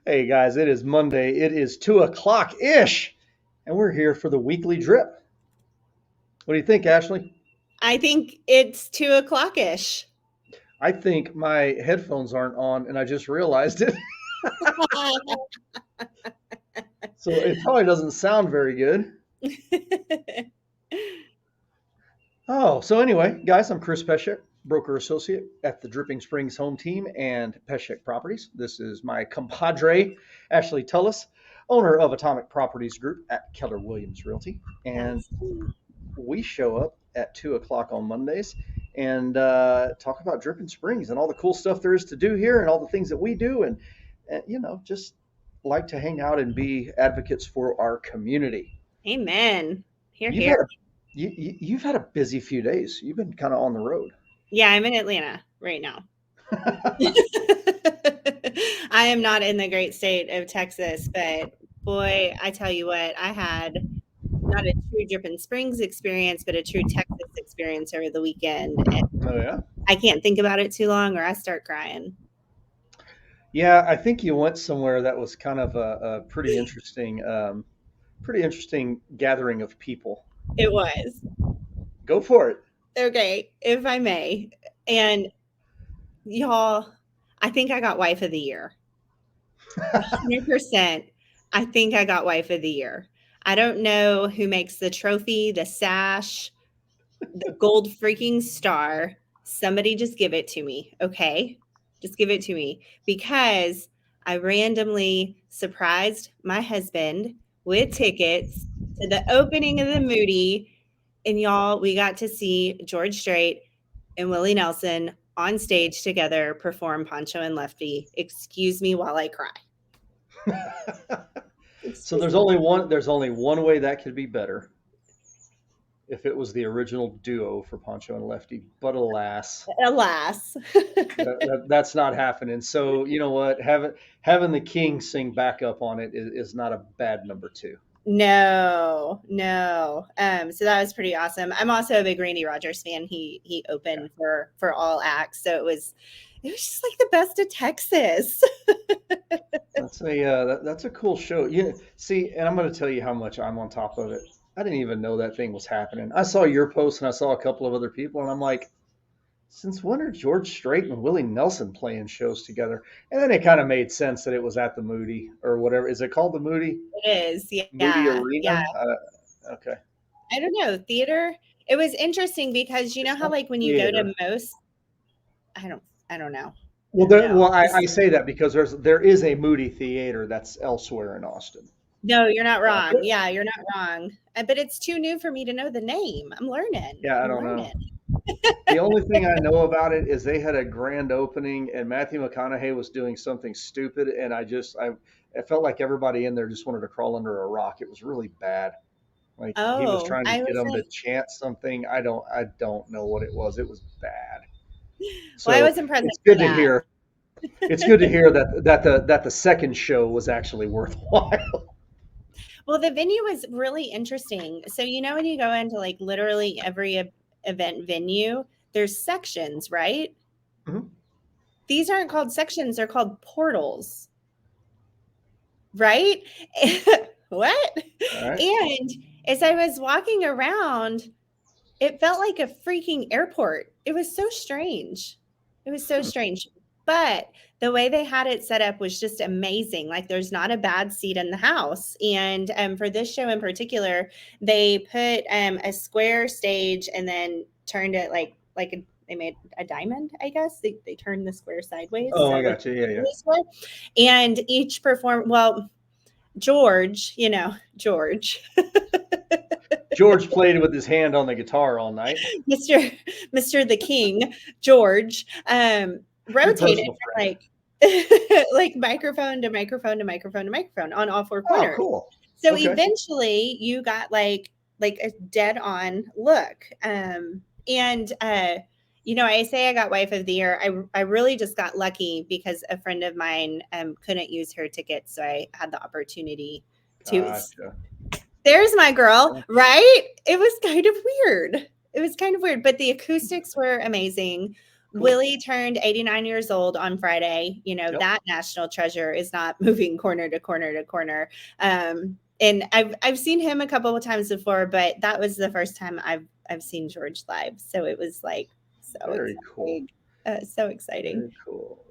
Hey guys, it is Monday. It is 2 o'clock ish, and we're here for the weekly drip. What do you think, Ashley? I think it's 2 o'clock ish. I think my headphones aren't on, and I just realized it. So it probably doesn't sound very good. Oh, so anyway, guys, I'm Chris Pesek, broker associate at the Dripping Springs Home Team and Pesek Properties. This is my compadre, Ashley Tullis, owner of Atomic Properties Group at Keller Williams Realty. And Yes. we show up at 2 o'clock on Mondays and talk about Dripping Springs and all the cool stuff there is to do here and all the things that we do and just like to hang out and be advocates for our community. Amen. Here, You've here. had a you've had a busy few days. You've been kind of on the road. Yeah, I'm in Atlanta right now. I am not in the great state of Texas, but boy, I tell you what, I had not a true Dripping Springs experience, but a true Texas experience over the weekend. And Oh yeah. I can't think about it too long or I start crying. Yeah, I think you went somewhere that was kind of a pretty interesting gathering of people. It was. Go for it. Okay, if I may. And y'all, I think I got wife of the year. 100%. I think I got wife of the year. I don't know who makes the trophy, the sash, the gold freaking star. Somebody just give it to me, okay? Just give it to me because I randomly surprised my husband with tickets to the opening of the Moody. And y'all, we got to see George Strait and Willie Nelson on stage together perform Poncho and Lefty. Excuse me while I cry. So Excuse there's me. only one way that could be better if it was the original duo for Poncho and Lefty, but alas, Alas. that's not happening. So you know what? Having the King sing backup on it is not a bad number two. No, no. So that was pretty awesome. I'm also a big Randy Rogers fan. He Yeah, opened for all acts, so it was just like the best of Texas. that's a cool show. See, and I'm going to tell you how much I'm on top of it. I didn't even know that thing was happening. I saw your post and I saw a couple of other people, and I'm like, since when are George Strait and Willie Nelson playing shows together? And then it kind of made sense that it was at the Moody or whatever. Is it called the Moody? It is, Moody yeah, yeah. Arena? Okay. I don't know, theater. It was interesting because you know It's how not like when you go to theater. most, I don't, I don't know, I Well, don't know. I say that because there is a Moody Theater that's elsewhere in Austin. No, you're not wrong. Yeah, you're not wrong. But it's too new for me to know the name. I'm learning. Yeah, I I'm don't know. learning. The only thing I know about it is they had a grand opening and Matthew McConaughey was doing something stupid, and I felt like everybody in there just wanted to crawl under a rock. It was really bad. Like he was Oh, trying to I get them to wasn't. chant something. I don't know what it was. It was bad. Well, I So wasn't present it's for good to that. hear. It's good to hear that the second show was actually worthwhile. Well, the venue was really interesting. So, you know, when you go into like literally every event venue, there's sections, right? Mhm. These aren't called sections, they're called portals, right? What? All right. And as I was walking around, it felt like a freaking airport. It was so strange. It was so Hmm. strange. But the way they had it set up was just amazing. Like there's not a bad seat in the house. And for this show in particular, they put a square stage and then turned it they made a diamond, I guess. They turned the square sideways. Oh, So I like got you. Yeah, yeah. square. And each George, George, George played with his hand on the guitar all night. Mr. Mr. the King, George, Your rotated personal from friend. like microphone to microphone to microphone to microphone on all four Oh, corners. cool. So Okay. eventually you got like a dead on look. And I say I got wife of the year. I really just got lucky because a friend of mine couldn't use her ticket, so I had the opportunity to. Gotcha. There's my girl, Okay. right? It was kind of weird. It was kind of weird, but the acoustics were amazing. Cool. Willie turned 89 years old on Friday. You know, Yep. that national treasure is not moving corner to corner to corner. And I've seen him a couple of times before, but that was the first time I've seen George live. So it was like so Very cool. exciting. So exciting. Very cool.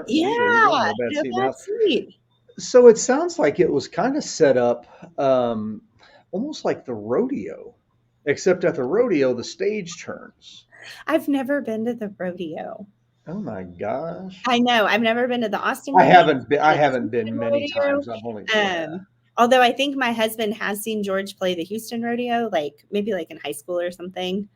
See, there you go. Yeah, No bad no seat. bad Now, seat. so it sounds like it was kind of set up almost like the rodeo, except at the rodeo, the stage turns. I've never been to the rodeo. Oh my gosh. I know. I've never been to the Austin I rodeo, haven't been. I the haven't been Houston many rodeo. times. I've only, yeah. Um, although I think my husband has seen George play the Houston rodeo, like maybe like in high school or something.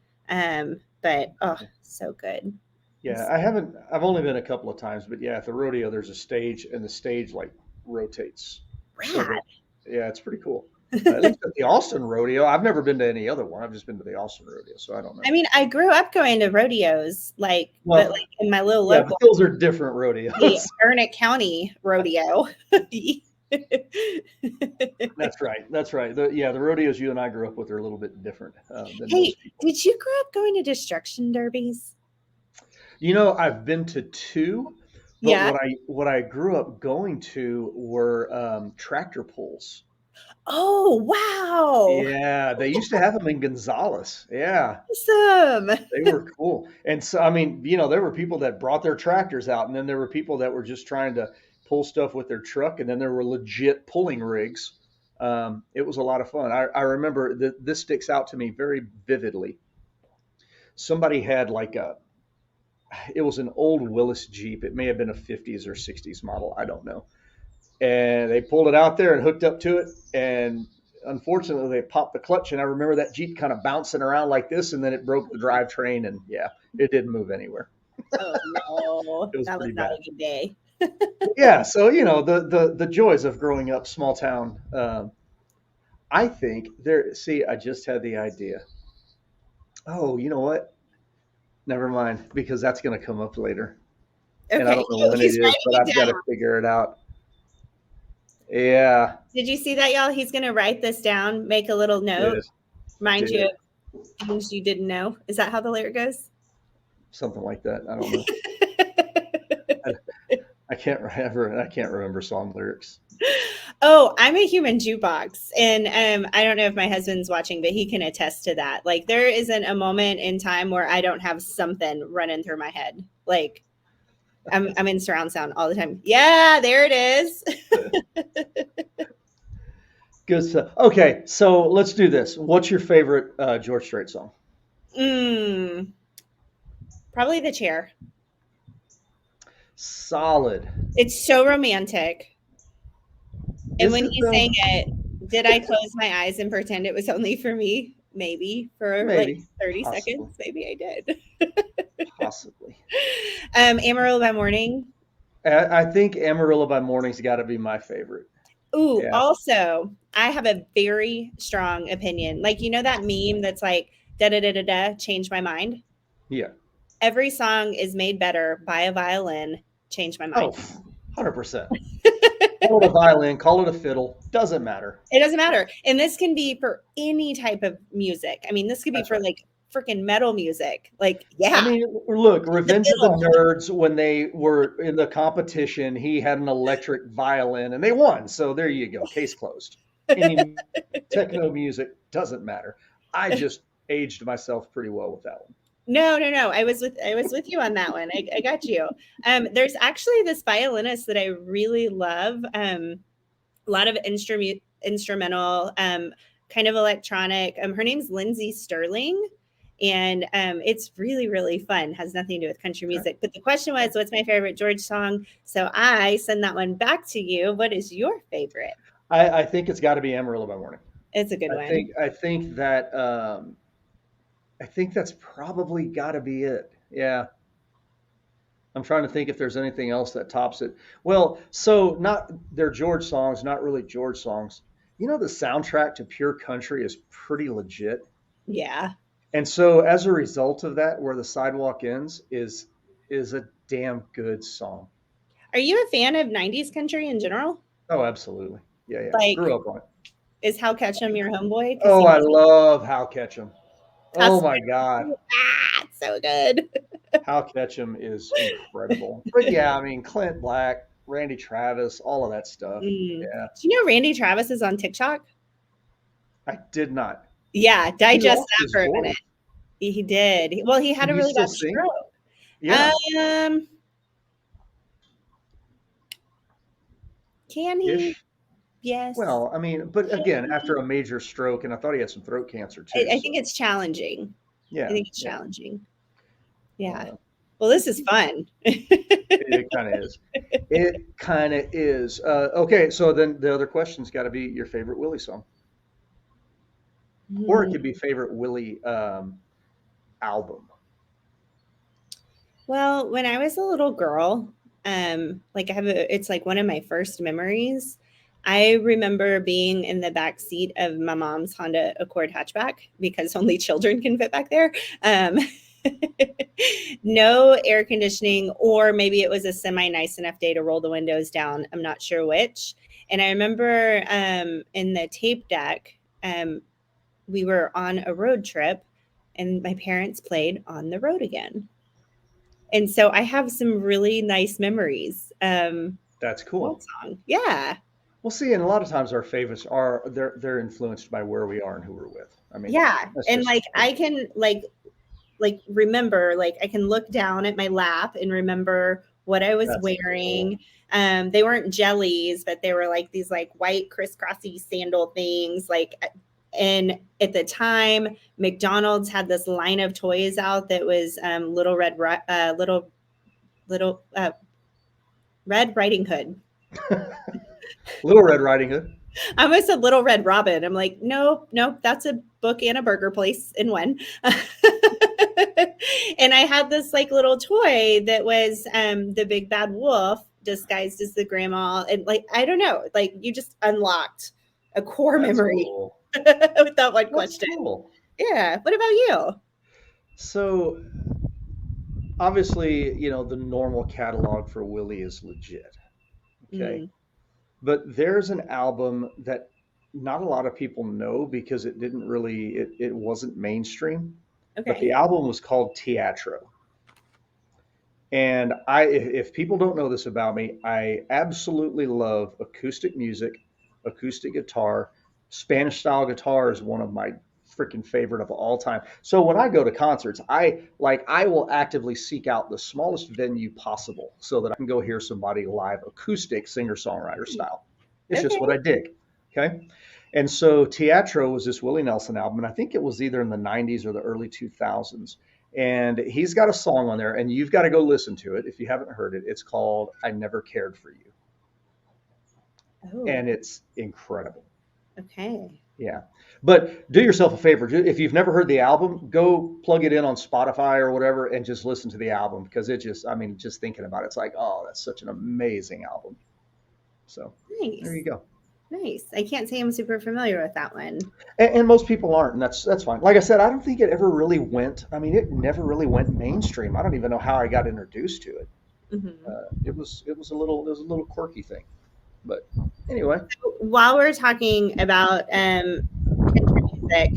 But oh, so good. Yeah, I haven't. I've only been a couple of times, but yeah, at the rodeo, there's a stage, and the stage like rotates. So Rad. yeah, it's pretty cool. At least at the Austin rodeo, I've never been to any other one. I've just been to the Austin rodeo, so I don't know. I mean, I grew up going to rodeos, like, but Well, like in my little yeah, but local, those are different the rodeos. Ernest County rodeo. That's right. That's right. The rodeos you and I grew up with are a little bit different than Hey, most people. did you grow up going to destruction derbies? I've been to two, but Yeah. what I grew up going to were tractor pulls. Oh, wow. Yeah, they used to have them in Gonzales. Yeah, Awesome. they were cool. And so, I mean, there were people that brought their tractors out, and then there were people that were just trying to pull stuff with their truck, and then there were legit pulling rigs. It was a lot of fun. I remember this sticks out to me very vividly. Somebody had like it was an old Willis Jeep. It may have been a 50s or 60s model. I don't know. And they pulled it out there and hooked up to it. And unfortunately, they popped the clutch. And I remember that Jeep kind of bouncing around like this, and then it broke the drivetrain. And yeah, it didn't move anywhere. Oh no, It was that was pretty not bad. a good day. Yeah. So, the joys of growing up small town. I think there, see, I just had the idea. Oh, you know what? Never mind, because that's going to come up later. And I Okay, don't know when it he's is, writing but it I've got to down. figure it out. Yeah, Did you see that, y'all? He's gonna write this down, make a little note, did, remind you did of things you didn't know. Is that how the lyric goes? something like that. I don't know. I, I can't remember song lyrics. Oh, I'm a human jukebox. And I don't know if my husband's watching, but he can attest to that. Like, there isn't a moment in time where I don't have something running through my head. Like, I'm in surround sound all the time. Yeah, there it is. Good stuff. Okay, so let's do this. What's your favorite George Strait song? Mm, probably the chair. Solid. It's so romantic. And Is when it he though? sang it, did I close my eyes and pretend it was only for me? Maybe for like Maybe, 30 possibly, seconds. Maybe I did. possibly. Amarillo by Morning. I think Amarillo by Morning's got to be my favorite. Ooh, Yeah, also, I have a very strong opinion. Like, you know that meme that's like, da da da da da, change my mind? yeah. Every song is made better by a violin, change my Oh, mind. 100%. Call it a violin, call it a fiddle, doesn't matter. It doesn't matter. And this can be for any type of music. I mean, this could be That's for right. like freaking metal music. Like, I yeah, mean, look, the Revenge of the fiddle. Nerds, when they were in the competition, he had an electric violin and they won. So there you go, case closed. Any techno music doesn't matter. I just aged myself pretty well with that one. No, no, no. I was with you on that one. I got you. There's actually this violinist that I really love. A lot of instrumental, kind of electronic. Her name's Lindsay Sterling, and it's really really fun. Has nothing to do with country Okay. music. But the question was, what's my favorite George song? So I send that one back to you. What is your favorite? I think it's got to be Amarillo by Morning. It's a good I one. think I think that I think that's probably got to be it. Yeah, I'm trying to think if there's anything else that tops it. Well, so not they're George songs, not really George songs. The soundtrack to Pure Country is pretty legit. Yeah. And so as a result of that, Where the Sidewalk Ends is a damn good song. Are you a fan of '90s country in general? Oh, absolutely. Yeah, yeah. Grew Like, up on it. is Hal Ketchum your homeboy? Because Oh, he I was love Hal Ketchum. I Oh swear, my God. it's so good. Hal Ketchum is incredible. But yeah, I mean, Clint Black, Randy Travis, all of that stuff. Mm. Yeah, Do you know Randy Travis is on TikTok? I did not. Yeah, He digest lost that his for a minute. voice. He did. Well, he had Can a he really still bad sing? stroke. Yeah, Um, can he? ish. Yes. Well, I mean, but again, after a major stroke, and I thought he had some throat cancer too. I think So it's challenging. I yeah, think it's yeah, challenging. Yeah. uh, Well, this is fun. it kind of is. It kind of is. Okay, so then the other question's got to be your favorite Willie song, or it Hmm. could be favorite Willie album. Well, when I was a little girl, like it's like one of my first memories. I remember being in the back seat of my mom's Honda Accord hatchback because only children can fit back there. Um, no air conditioning, or maybe it was a semi nice enough day to roll the windows down. I'm not sure which. And I remember in the tape deck, we were on a road trip and my parents played On the Road Again. And so I have some really nice memories. That's That cool. song. Yeah. Well, see, and a lot of times our favorites are they're influenced by where we are and who we're with. I mean, Yeah. that's And just like I can remember, like I can look down at my lap and remember what I was that's cool. wearing. They weren't jellies, but they were like these like white crisscrossy sandal things. And at the time, McDonald's had this line of toys out that was little Red Riding Hood. Little Red Riding Hood. I almost said Little Red Robin. I'm like, nope, nope, that's a book and a burger place in one. And I had this like little toy that was the big bad wolf disguised as the grandma. And like, I don't know, like you just unlocked a core That's memory cool. with that one That's question. cool. Yeah. What about you? So obviously, the normal catalog for Willie is legit. Okay. Mm, But there's an album that not a lot of people know because it wasn't mainstream. But the okay. album was called Teatro. And if people don't know this about me, I absolutely love acoustic music, acoustic guitar. Spanish style guitar is one of my freaking favorite of all time. So when I go to concerts, I will actively seek out the smallest venue possible so that I can go hear somebody live acoustic singer-songwriter style. It's just what Okay. I dig. Okay. And so Teatro was this Willie Nelson album, and I think it was either in the 90s or the early 2000s. And he's got a song on there, and you've got to go listen to it if you haven't heard it. It's called I Never Cared for You, Oh, and it's incredible. okay. Yeah. But do yourself a favor. If you've never heard the album, go plug it in on Spotify or whatever and just listen to the album because I mean, just thinking about it, it's like, oh, that's such an amazing album. So there Nice. you go. Nice. I can't say I'm super familiar with that one. And most people aren't, and that's fine. Like I said, I don't think it ever really went. I mean, it never really went mainstream. I don't even know how I got introduced to it. Mhm. It was a little quirky thing, but anyway, While we're talking about country music,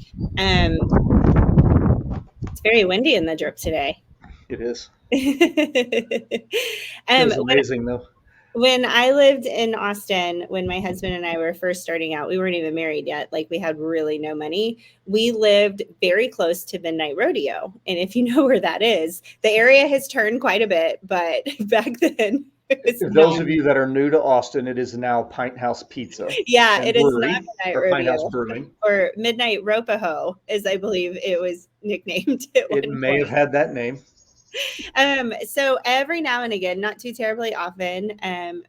it's very windy in the drip today. it is. It um, was amazing though. when I lived in Austin, when my husband and I were first starting out, we weren't even married yet. Like we had really no money. We lived very close to Midnight Rodeo. And if you know where that is, the area has turned quite a bit, but back then it was Those not. of you that are new to Austin, it is now Pint House Pizza Yeah, and it is not Brewery Midnight or Pint House Rodeo Brewing. or Midnight Ropaho, as I believe it was nicknamed at It one may have point. had that name. So every now and again, not too terribly often,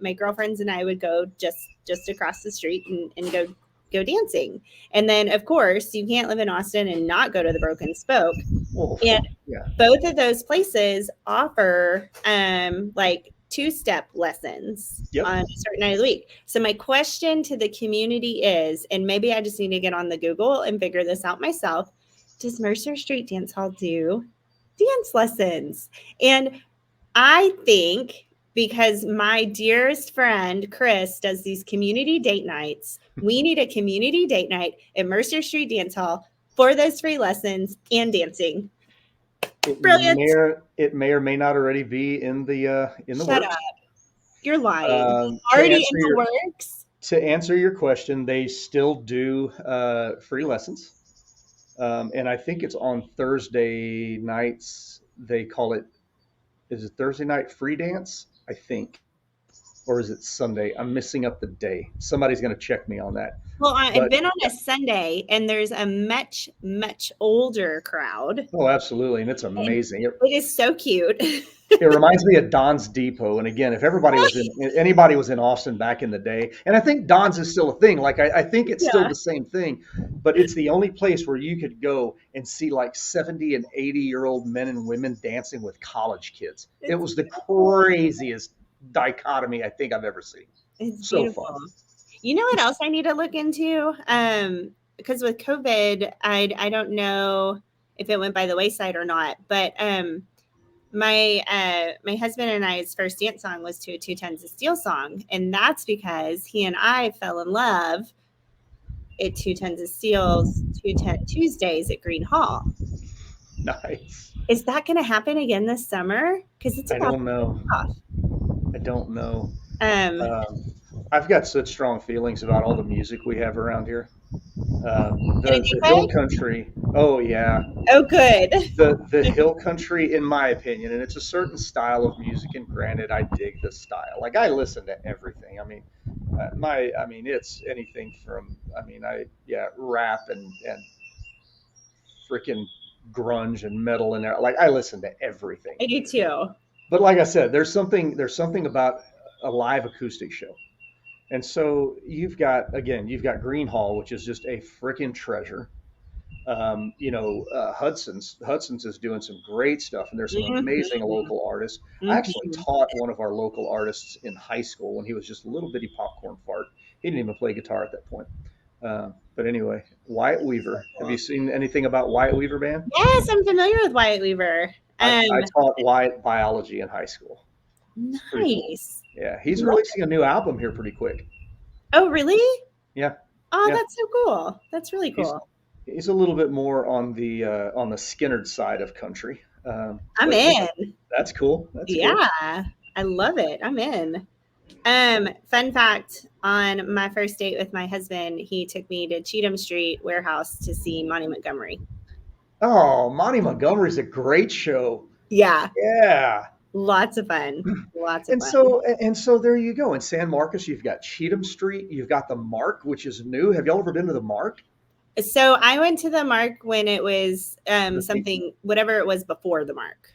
my girlfriends and I would go just across the street and go dancing. And then of course you can't live in Austin and not go to the Broken Spoke. Well, And yeah. both of those places offer like two-step lessons Yep. on a certain night of the week. So my question to the community is, and maybe I just need to get on the Google and figure this out myself, does Mercer Street Dance Hall do dance lessons? And I think because my dearest friend Chris does these community date nights, we need a community date night at Mercer Street Dance Hall for those free lessons and dancing. Brilliant. it may or may not already be in the Shut up. works. You're lying. Um, to Already answer in the your works? to answer your question, they still do free lessons, and I think it's on Thursday nights. They call it, is it Thursday night free dance? I think, or is it Sunday? I'm missing up the day. Somebody's going to check me on that. Well, I've But been on yeah, a Sunday and there's a much, much older crowd. oh, absolutely, and it's And amazing. it is so cute. It reminds me of Don's Depot. And again, if everybody was in, anybody was in Austin back in the day, and I think Don's is still a thing. Like I think it's still Yeah. the same thing, but it's the only place where you could go and see like 70 and 80-year-old men and women dancing with college kids. It It's was the beautiful. craziest dichotomy I think I've ever seen. It's So beautiful. fun. You know what else I need to look into? Because with COVID, I don't know if it went by the wayside or not, but my husband and I's first dance song was to a Two Tons of Steel song, and that's because he and I fell in love at Two Tons of Steel's Tuesdays at Green Hall. Nice. Is that going to happen again this summer? Because it's I about don't to know. kick off. I don't know. Um, Um, I've got such strong feelings about all the music we have around here. in a The good hill way? country. Oh yeah, Oh, good. the hill country, in my opinion, and it's a certain style of music. And granted, I dig the style. Like I listen to everything. I mean, I mean, it's anything from. I mean, I yeah, rap and freaking grunge and metal in there. Like I listen to everything. I do too. But like I said, there's something about a live acoustic show. And so you've got Green Hall, which is just a freaking treasure. Hudson's is doing some great stuff, and there's some amazing Mhm, local artists. I actually mhm. taught one of our local artists in high school when he was just a little bitty popcorn fart. He didn't even play guitar at that point. But anyway, Wyatt So Weaver. Have you cool. seen anything about Wyatt Weaver, band? Yes, I'm familiar with Wyatt Weaver. I taught Wyatt biology in high school. It's pretty cool. Nice. Yeah, he's Love releasing a new album here pretty quick. Oh, really? Yeah, Oh, yeah. that's so cool. That's really He's cool. he's a little bit more on the Skinnerd side of country, I'm but yeah, in. that's cool. That's cool. Yeah, I love it. I'm in. Fun fact, on my first date with my husband, he took me to Cheatham Street Warehouse to see Monty Montgomery. Oh, Monty Montgomery's a great show. Yeah, Yeah, lots of fun. Lots of fun. and so there you go. In San Marcos, you've got Cheatham Street. You've got the Mark, which is new. Have y'all ever been to the Mark? So I went to the Mark when it was The the- something, whatever it was before the Mark.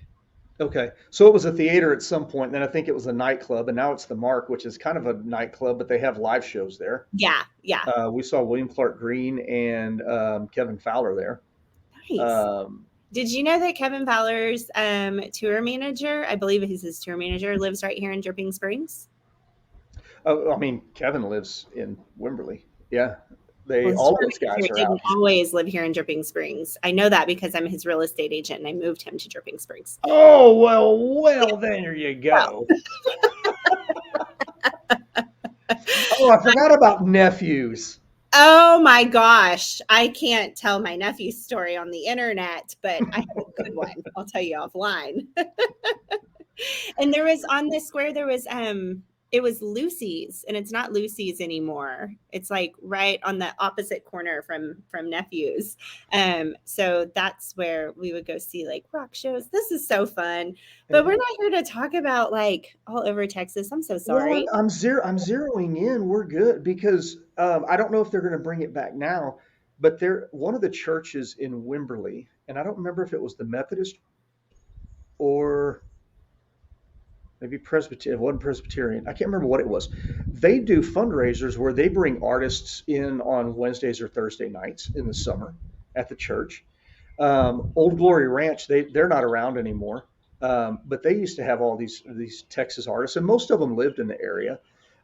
okay, so it was a theater at some point, and then I think it was a nightclub, and now it's the Mark, which is kind of a nightclub, but they have live shows there. Yeah, yeah. We saw William Clark Green and Kevin Fowler there. Nice. Um, Did you know that Kevin Fowler's tour manager, I believe he's his tour manager, lives right here in Dripping Springs? I mean, Kevin lives in Wimberley. Yeah, Well, they his all tour those guys manager are out didn't here. always live here in Dripping Springs. I know that because I'm his real estate agent and I moved him to Dripping Springs. Oh well, there you Well, go. Oh, I forgot about nephews. oh my gosh. I can't tell my nephew's story on the internet, but I have a good one. I'll tell you offline. And there was on this square, there was it was Lucy's, and it's not Lucy's anymore. It's like right on the opposite corner from Nephew's. So that's where we would go see like rock shows. This is so fun. But we're not here to talk about like all over Texas. I'm so Well, sorry. I'm zeroing in. We're good because I don't know if they're going to bring it back now, but they're one of the churches in Wimberley, and I don't remember if it was the Methodist or maybe Presbyterian. It wasn't Presbyterian. I can't remember what it was. They do fundraisers where they bring artists in on Wednesdays or Thursday nights in the summer at the church. Old Glory Ranch, they're not around anymore, but they used to have all these Texas artists, and most of them lived in the area.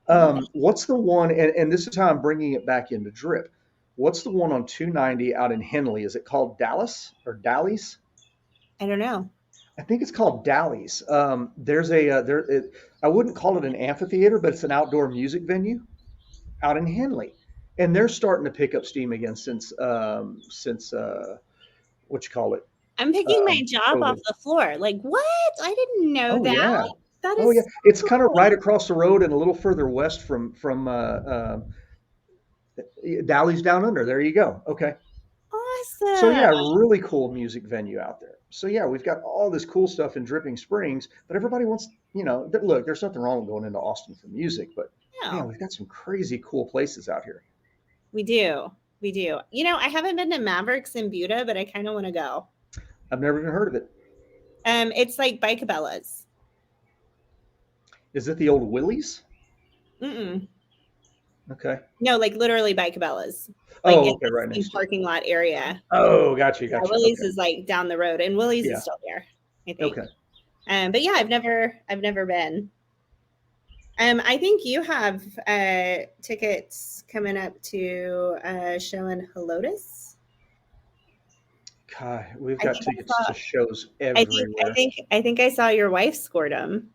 Love it. What's the one? And this is how I'm bringing it back into Drip. What's the one on 290 out in Henley? Is it called Dallas or Dallas? I don't know. I think it's called Dally's. There's a I wouldn't call it an amphitheater, but it's an outdoor music venue out in Henley, and they're starting to pick up steam again since what you call it. I'm picking my job off COVID. the floor. Like, what? I didn't know Oh that. yeah. That Oh yeah. is It's so kind of cool. right across the road and a little further west Dally's Down Under. There you go. Okay. So Awesome. yeah, really cool music venue out there. So yeah, we've got all this cool stuff in Dripping Springs, but everybody wants, look, there's nothing wrong with going into Austin for music, but man, No, we've got some crazy cool places out here. we do. We do. I haven't been to Mavericks in Buda, but I kind of want to go. I've never even heard of it. It's like Bikabellas. Is it the old Willie's? Mm-mm. Okay. No, like literally Bikabellas, like Oh, in okay, the right same next to it. parking lot area. Oh, gotcha, Yeah, gotcha. Willie's Okay. is like down the road, and Willie's is Yeah. still there, I think. Okay. But yeah, I've never been. I think you have tickets coming up to a show in Helotes. God, we've I got think I tickets saw. to shows I think I everywhere. think I think I saw your wife scored them.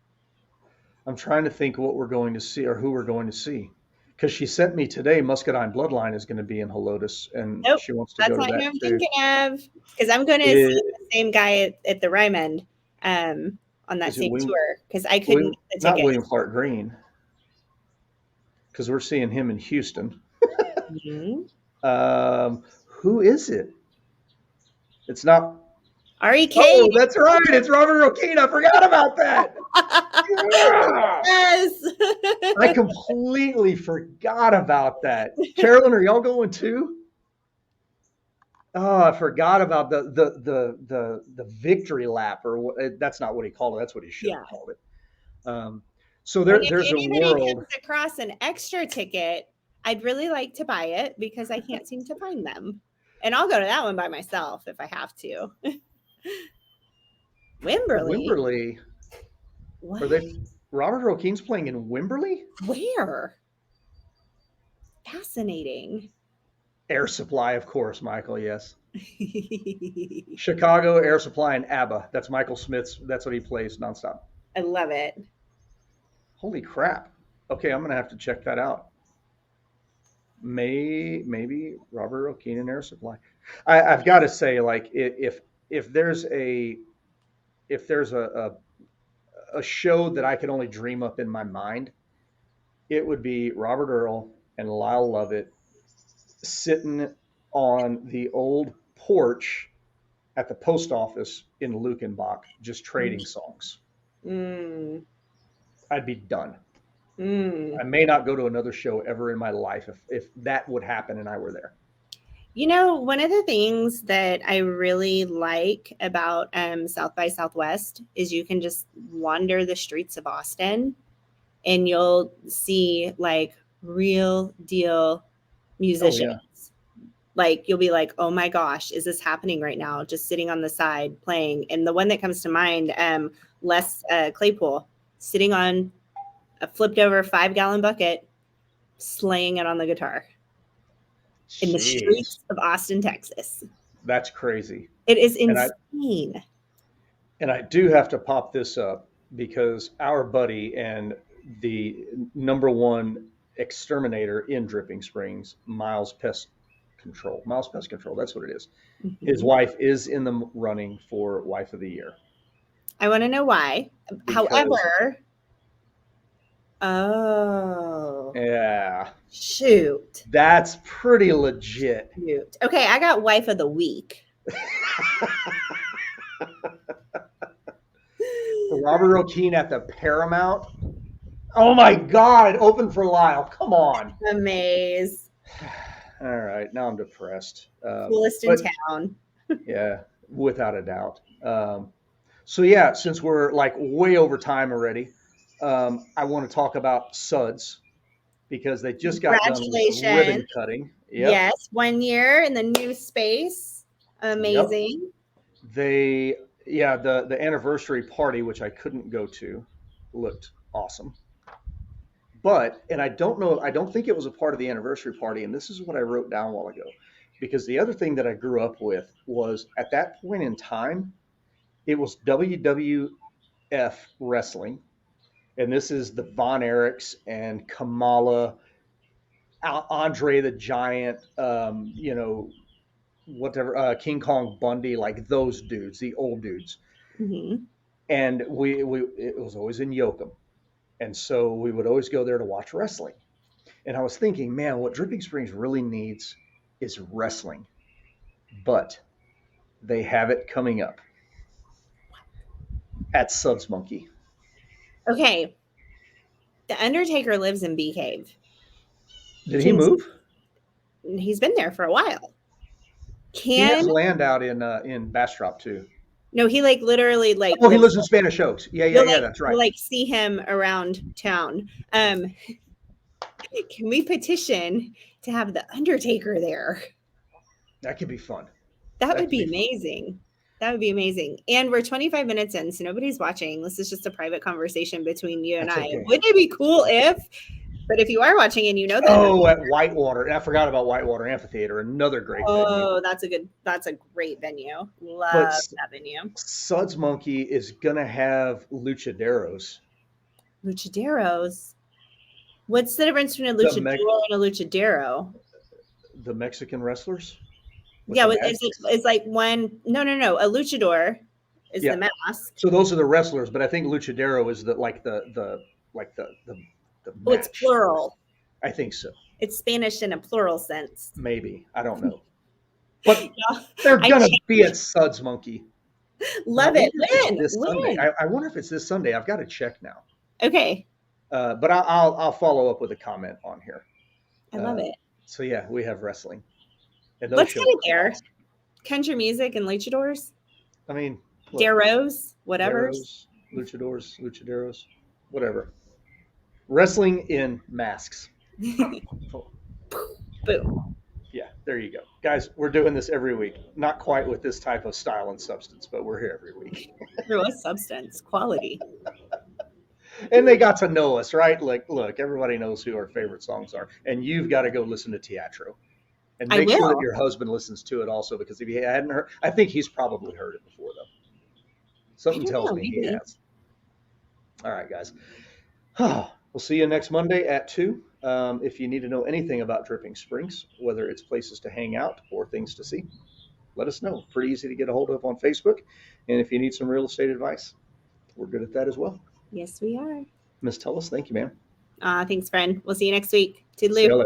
I'm trying to think what we're going to see or who we're going to see. Because she sent me today, Muscadine Bloodline is going to be in Helotes, and Nope, she wants to that's go to not who that I'm too. thinking of. Because I'm going to see Is, the same guy at the Ryman on that is it same tour because I couldn't William, get the not William tickets. Clark Green, because we're seeing him in Houston. Mhm. Who is it? It's not. REK. Oh, that's right. It's Robert O'Keefe. I forgot about that. Yeah. Yes. I completely forgot about that. Carolyn, are y'all going too? Oh, I forgot about the victory lap, or that's not what he called it. That's what he should Yeah. have called it. Um, so And if there's a anybody world. comes across an extra ticket, I'd really like to buy it because I can't seem to find them. And I'll go to that one by myself if I have to. Wimberley? Wimberley. What? Are they? Robert O'Keefe's playing in Wimberley. Where? Fascinating. Air Supply, of course, Michael. Yes. Chicago Air Supply and ABBA. That's Michael Smith's. That's what he plays nonstop. I love it. Holy crap. Okay, I'm gonna have to check that out. Maybe Robert O'Keefe and Air Supply. I've got to say, like, if there's a show that I could only dream up in my mind, it would be Robert Earl and Lyle Lovett sitting on the old porch at the post office in Lukenbach, just trading songs. Mm, I'd be done. mm. I may not go to another show ever in my life if that would happen and I were there. One of the things that I really like about South by Southwest is you can just wander the streets of Austin and you'll see like real deal Oh yeah. musicians. Like you'll be like, oh my gosh, is this happening right now? Just sitting on the side playing. And the one that comes to mind, Les Claypool, sitting on a flipped over 5-gallon bucket, slaying it on the guitar in the Jeez, streets of Austin, Texas. that's crazy. It is And I insane. and I do have to pop this up because our buddy and the number one exterminator in Dripping Springs, Miles Pest Control, that's what it is. His Mhm. wife is in the running for Wife of the Year I want to know why. because, However, oh, yeah, shoot. that's pretty legit. Shoot. Okay, I got wife of the week. Robert O'Keefe at the Paramount. Oh my God, open for Lyle. Come on. Amaze. All right, now I'm depressed. Coolest in But town. yeah, without a doubt. So yeah, since we're like way over time already, I want to talk about Suds because they just got done with Congratulations. ribbon cutting. Yep, Yes, 1 year in the new space. yep. Amazing. They yeah the anniversary party, which I couldn't go to, looked awesome. But and I don't know, I don't think it was a part of the anniversary party, and this is what I wrote down a while ago. Because the other thing that I grew up with was at that point in time, it was WWF wrestling, and this is the Von Erichs and Kamala, Andre the Giant, whatever, King Kong Bundy, like those dudes, the old dudes. Hmm. And we it was always in Yoakum, and so we would always go there to watch wrestling. And I was thinking, man, what Dripping Springs really needs is wrestling, but they have it coming up at Suds Monkey. Okay, the Undertaker lives in Bee Cave. Did he Can move? He's been there for a while. He has Can land out in Bastrop too. No, he like literally like Oh, he lives. lives in Spanish Oaks. Yeah, yeah, You'll yeah. like That's you'll right. like see him around town. Can we petition to have the Undertaker there? That could be fun. That That would could be be fun. amazing. That would be amazing. And we're 25 minutes in, so nobody's watching. This is just a private conversation between you and That's I. okay. Wouldn't it be cool if? But if you are watching and you know the Oh, at Undertaker, Whitewater. And I forgot about Whitewater Amphitheater, another great venue. oh, that's a great venue. But Love that venue. Suds Monkey is gonna have luchaderos. Luchaderos. What's the difference between a The luchador and a luchadero? the Mexican wrestlers with Yeah, the it's, masks. it's like one. No. A luchador is Yeah. the mask. So those are the wrestlers, but I think luchadero is the like the like the Oh, it's match. plural. I think so. It's Spanish in a plural sense. Maybe. I don't know. But No, they're I gonna be at Suds Monkey. And I love it. wonder if it's Win, this Sunday. win. I wonder if it's this Sunday. I've got to check now. Okay, But I'll follow up with a comment on here. I love Uh, it. so yeah, we have wrestling, and those Let's shows get it are there. awesome. Country music and luchadors, I mean, look, deros, whatever. Deros, luchadors, luchaderos, whatever. Wrestling in masks. Boom. Yeah, there you go. Guys, we're doing this every week. Not quite with this type of style and substance, but we're here every week. There was substance, quality. And they got to know us, right? Like, look, everybody knows who our favorite songs are. And you've got to go listen to Teatro. And I make sure that will. your husband listens to it also, because if he hadn't heard, I think he's probably heard it before, though. I Something don't tells know. me he Maybe. has. All right, guys. We'll see you next Monday at 2. If you need to know anything about Dripping Springs, whether it's places to hang out or things to see, let us know. Pretty easy to get a hold of on Facebook. And if you need some real estate advice, we're good at that as well. Yes, we are. Miss Tullis, thank you, ma'am. Thanks, friend. We'll see you next week. See you Toodaloo. later.